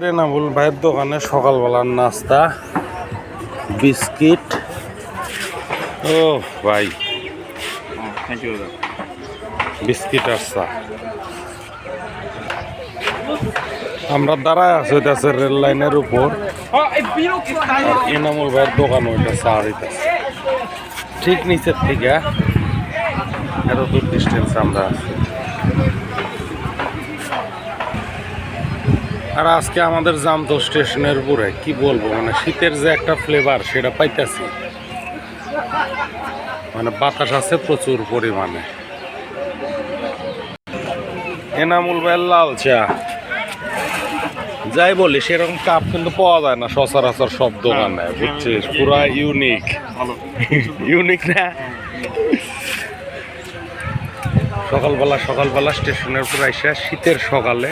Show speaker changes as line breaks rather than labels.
এনামুল ভাইয়ের দোকানে সকালবেলার নাস্তা বিস্কিট। ও ভাই বিস্কিট আর চা। আমরা দাঁড়ায় আছি হইতেছে রেল লাইনের উপর, আর এনামুল ভাইয়ের দোকান ওইটা চা দিতেছে ঠিক নিচের থেকে এত দূর ডিস্টেন্স আমরা আছি। আর আজকে আমাদের জামতো স্টেশনের উপরে কি বলবো, মানে শীতের যে একটা ফ্লেভার সেটা পাইতেছি, মানে বাতাস আছে প্রচুর পরিমাণে। এনামুল ভাইয়ের লাল চা যাই বলি সেরকম কাপ কিন্তু পাওয়া যায় না সচরাচর সব দোকানে, বুঝছিস? পুরা ইউনিক ইউনিক না। সকালবেলা স্টেশনের উপর আইসা শীতের সকালে